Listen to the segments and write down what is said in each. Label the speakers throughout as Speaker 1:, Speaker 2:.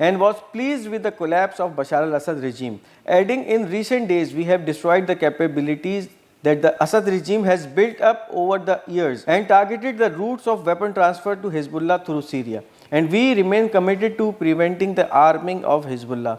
Speaker 1: and was pleased with the collapse of Bashar al-Assad regime, adding, in recent days we have destroyed the capabilities that the Assad regime has built up over the years and targeted the routes of weapon transfer to Hezbollah through Syria, and we remain committed to preventing the arming of Hezbollah।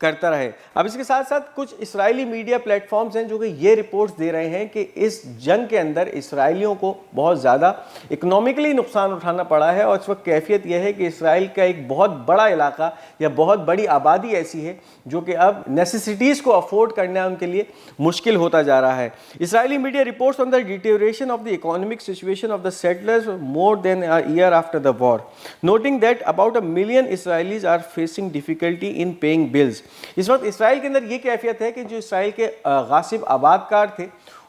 Speaker 1: کرتا رہے. اب اس کے ساتھ ساتھ کچھ اسرائیلی media plate forms ہیں جو کہ یہ رپورٹس دے رہے ہیں کہ اس جنگ کے اندر اسرائیلیوں کو بہت زیادہ اکنومکلی نقصان اٹھانا پڑا ہے, اور اس وقت کیفیت یہ ہے کہ اسرائیل کا ایک بہت بڑا علاقہ یا بہت بڑی آبادی ایسی ہے جو کہ اب نیسیسٹیز کو افورڈ کرنا ان کے لیے مشکل ہوتا جا رہا ہے. اسرائیلی media reports on the deterioration of the economic situation of the settlers more than a year after the war, noting that about 1 million Israelis are facing difficulty in paying bills. اس وقت اسرائیل کے اندر یہ کیفیت ہے کہ جو اسرائیل کے غاصب آباد کار تھے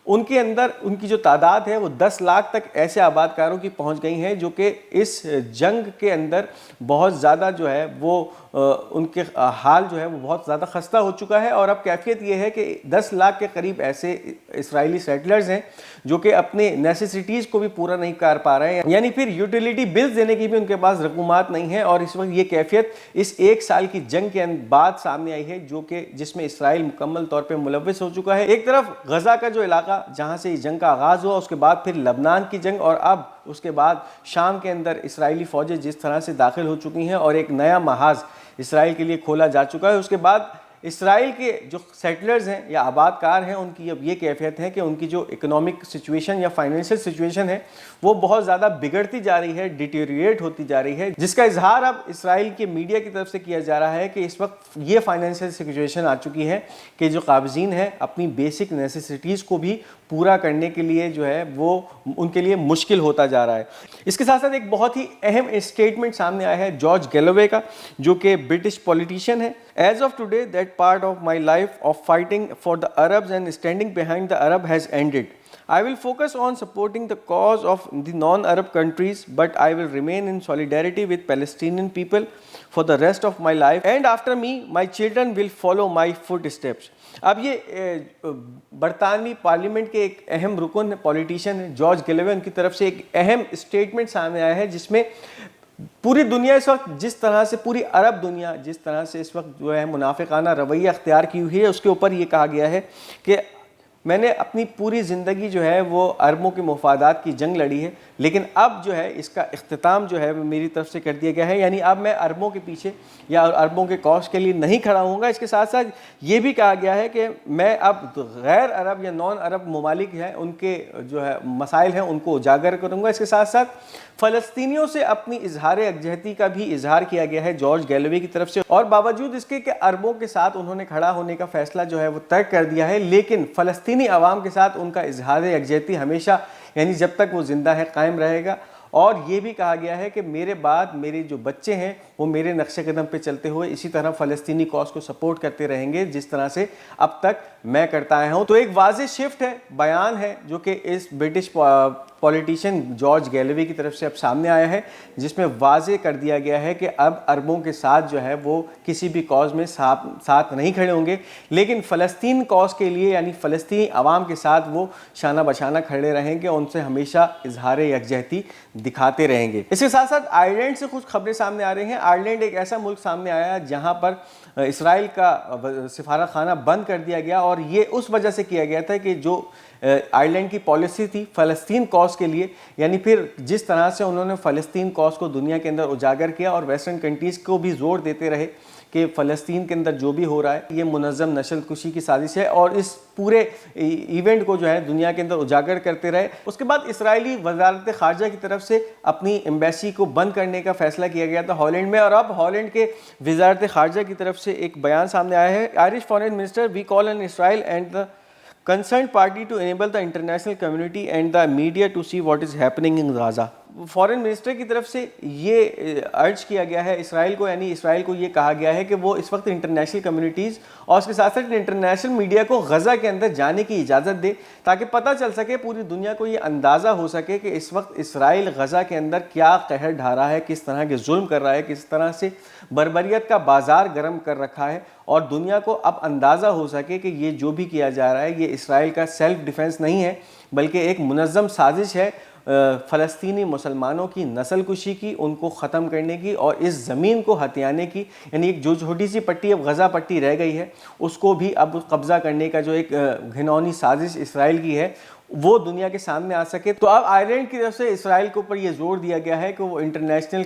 Speaker 1: ان کے اندر ان کی جو تعداد ہے وہ 10 لاکھ تک ایسے آباد کاروں کی پہنچ گئی ہیں جو کہ اس جنگ کے اندر بہت زیادہ جو ہے وہ ان کے حال جو ہے وہ بہت زیادہ خستہ ہو چکا ہے. اور اب کیفیت یہ ہے کہ 10 لاکھ کے قریب ایسے اسرائیلی سیٹلرز ہیں جو کہ اپنے نیسیسٹیز کو بھی پورا نہیں کر پا رہے ہیں, یعنی پھر یوٹیلیٹی بلز دینے کی بھی ان کے پاس رقومات نہیں ہیں. اور اس وقت یہ کیفیت اس 1 سال کی جنگ کے بعد سامنے آئی ہے جو کہ جس میں اسرائیل مکمل طور پہ ملوث ہو چکا ہے. ایک طرف غزہ کا جو علاقہ جہاں سے یہ جنگ کا آغاز ہوا, اس کے بعد پھر لبنان کی جنگ, اور اب اس کے بعد شام کے اندر اسرائیلی فوجیں جس طرح سے داخل ہو چکی ہیں اور ایک نیا محاذ اسرائیل کے لیے کھولا جا چکا ہے. اس کے بعد اسرائیل کے جو سیٹلرز ہیں یا آباد کار ہیں ان کی اب یہ کیفیت ہے کہ ان کی جو اکنامک سچویشن یا فائنینشیل سچویشن ہے وہ بہت زیادہ بگڑتی جا رہی ہے, ڈیٹیریٹ ہوتی جا رہی ہے, جس کا اظہار اب اسرائیل کے میڈیا کی طرف سے کیا جا رہا ہے کہ اس وقت یہ فائنینشیل سچویشن آ چکی ہے کہ جو قابضین ہیں اپنی بیسک نیسیسٹیز کو بھی پورا کرنے کے لیے جو ہے وہ ان کے لیے مشکل ہوتا جا رہا ہے. اس کے ساتھ ساتھ ایک بہت ہی اہم اسٹیٹمنٹ سامنے آیا ہے جارج گیلوے کا جو کہ برٹش پولیٹیشین ہے. As of today that part of my life of fighting for the Arabs and standing behind the Arab has ended. I will focus on supporting the cause of the non-Arab countries, but I will remain in solidarity with Palestinian people for the rest of my life, and after me, my children will follow my footsteps. اب یہ برطانوی parliament کے ایک اہم رکن politician George Galway ان کی طرف سے ایک اہم اسٹیٹمنٹ سامنے آیا ہے جس میں پوری دنیا اس وقت جس طرح سے, پوری عرب دنیا جس طرح سے اس وقت جو ہے منافقانہ رویہ اختیار کی ہوئی ہے, اس کے اوپر یہ کہا گیا ہے کہ میں نے اپنی پوری زندگی جو ہے وہ عربوں کے مفادات کی جنگ لڑی ہے, لیکن اب جو ہے اس کا اختتام جو ہے وہ میری طرف سے کر دیا گیا ہے, یعنی اب میں عربوں کے پیچھے یا عربوں کے کاز کے لیے نہیں کھڑا ہوں گا. اس کے ساتھ ساتھ یہ بھی کہا گیا ہے کہ میں اب غیر عرب یا نان عرب ممالک ہیں ان کے جو ہے مسائل ہیں ان کو اجاگر کروں گا. اس کے ساتھ ساتھ فلسطینیوں سے اپنی اظہار یکجہتی کا بھی اظہار کیا گیا ہے جارج گیلوے کی طرف سے, اور باوجود اس کے کہ عربوں کے ساتھ انہوں نے کھڑا ہونے کا فیصلہ جو ہے وہ طے کر دیا ہے, لیکن فلسطینی عوام کے ساتھ ان کا اظہار یکجہتی ہمیشہ یعنی جب تک وہ زندہ ہے قائم رہے گا. اور یہ بھی کہا گیا ہے کہ میرے بعد میرے جو بچے ہیں وہ میرے نقش قدم پہ چلتے ہوئے اسی طرح فلسطینی کاز کو سپورٹ کرتے رہیں گے جس طرح سے اب تک میں کرتا آیا ہوں. تو ایک واضح شفٹ ہے, بیان ہے جو کہ اس برٹش پولیٹیشین جارج گیلوے کی طرف سے اب سامنے آیا ہے, جس میں واضح کر دیا گیا ہے کہ اب عربوں کے ساتھ جو ہے وہ کسی بھی کاز میں ساتھ نہیں کھڑے ہوں گے, لیکن فلسطین کاز کے لیے یعنی فلسطینی عوام کے ساتھ وہ شانہ بشانہ کھڑے رہیں گے, ان سے ہمیشہ اظہار یکجہتی دکھاتے رہیں گے. اس کے ساتھ ساتھ آئرلینڈ سے کچھ خبریں سامنے آ رہی ہیں. آئرلینڈ ایک ایسا ملک سامنے آیا جہاں پر اسرائیل کا سفارت خانہ بند کر دیا گیا, اور یہ اس وجہ سے کیا گیا تھا کہ جو آئرلینڈ کی پالیسی تھی فلسطین کاز کے لیے, یعنی پھر جس طرح سے انہوں نے فلسطین کاز کو دنیا کے اندر اجاگر کیا اور ویسٹرن کنٹریز کو بھی زور دیتے رہے کہ فلسطین کے اندر جو بھی ہو رہا ہے یہ منظم نسل کشی کی سازش ہے, اور اس پورے ایونٹ کو جو ہے دنیا کے اندر اجاگر کرتے رہے. اس کے بعد اسرائیلی وزارت خارجہ کی طرف سے اپنی ایمبیسی کو بند کرنے کا فیصلہ کیا گیا تھا ہالینڈ میں, اور اب ہالینڈ کے وزارت خارجہ کی طرف سے ایک بیان سامنے آیا ہے. Irish foreign minister we call on Israel and the concerned party to enable the international community and the media to see what is happening in Gaza. Foreign minister کی طرف سے یہ ارج کیا گیا ہے اسرائیل کو, یعنی اسرائیل کو یہ کہا گیا ہے کہ وہ اس وقت انٹرنیشنل کمیونٹیز اور اس کے ساتھ ساتھ انٹرنیشنل میڈیا کو غزہ کے اندر جانے کی اجازت دے تاکہ پتہ چل سکے, پوری دنیا کو یہ اندازہ ہو سکے کہ اس وقت اسرائیل غزہ کے اندر کیا قہر ڈھا رہا ہے, کس طرح کے ظلم کر رہا ہے, کس طرح سے بربریت کا بازار گرم کر رکھا ہے, اور دنیا کو اب اندازہ ہو سکے کہ یہ جو بھی کیا جا رہا ہے یہ اسرائیل کا سیلف ڈیفنس نہیں ہے بلکہ ایک منظم سازش ہے فلسطینی مسلمانوں کی نسل کشی کی, ان کو ختم کرنے کی اور اس زمین کو ہتھیانے کی. یعنی ایک جو چھوٹی سی پٹی اب غزہ پٹی رہ گئی ہے اس کو بھی اب قبضہ کرنے کا جو ایک گھنونی سازش اسرائیل کی ہے وہ دنیا کے سامنے آ سکے. تو اب آئرلینڈ کی طرف سے اسرائیل کے اوپر یہ زور دیا گیا ہے کہ وہ انٹرنیشنل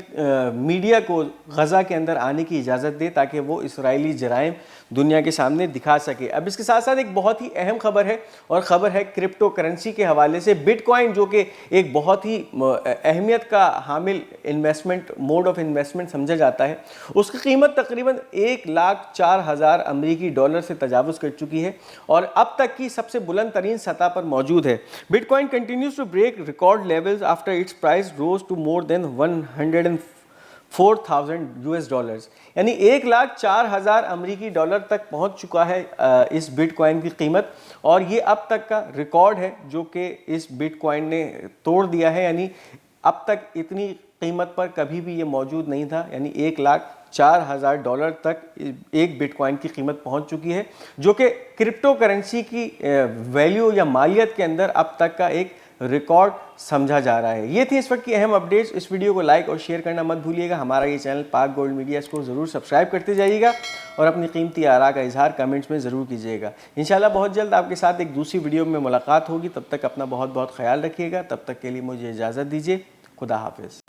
Speaker 1: میڈیا کو غزہ کے اندر آنے کی اجازت دے تاکہ وہ اسرائیلی جرائم دنیا کے سامنے دکھا سکے. اب اس کے ساتھ ساتھ ایک بہت ہی اہم خبر ہے اور خبر ہے کرپٹو کرنسی کے حوالے سے. بٹ کوائن جو کہ ایک بہت ہی اہمیت کا حامل انویسٹمنٹ موڈ آف انویسٹمنٹ سمجھا جاتا ہے, اس کی قیمت تقریباً 1,04,000 امریکی ڈالر سے تجاوز کر چکی ہے اور اب تک کی سب سے بلند ترین سطح پر موجود ہے. But coin continues to break record levels after its price rose to more than 104,000 US dollars. یعنی 1,04,000 امریکی ڈالر تک پہنچ چکا ہے اس بٹ کوائن کی قیمت, اور یہ اب تک کا ریکارڈ ہے جو کہ اس بٹ کوائن نے توڑ دیا ہے. یعنی اب تک اتنی قیمت پر کبھی بھی یہ موجود نہیں تھا. یعنی 1,04,000 ڈالر تک ایک بٹ کوائن کی قیمت پہنچ چکی ہے, جو کہ کرپٹو کرنسی کی ویلیو یا مالیت کے اندر اب تک کا ایک ریکارڈ سمجھا جا رہا ہے. یہ تھی اس وقت کی اہم اپڈیٹس. اس ویڈیو کو لائک اور شیئر کرنا مت بھولیے گا. ہمارا یہ چینل پاک گولڈ میڈیا, اس کو ضرور سبسکرائب کرتے جائیے گا اور اپنی قیمتی آراء کا اظہار کمنٹس میں ضرور کیجیے گا. انشاءاللہ بہت جلد آپ کے ساتھ ایک دوسری ویڈیو میں ملاقات ہوگی. تب تک اپنا بہت بہت خیال رکھیے گا. تب تک کے لیے مجھے اجازت دیجیے. خدا حافظ.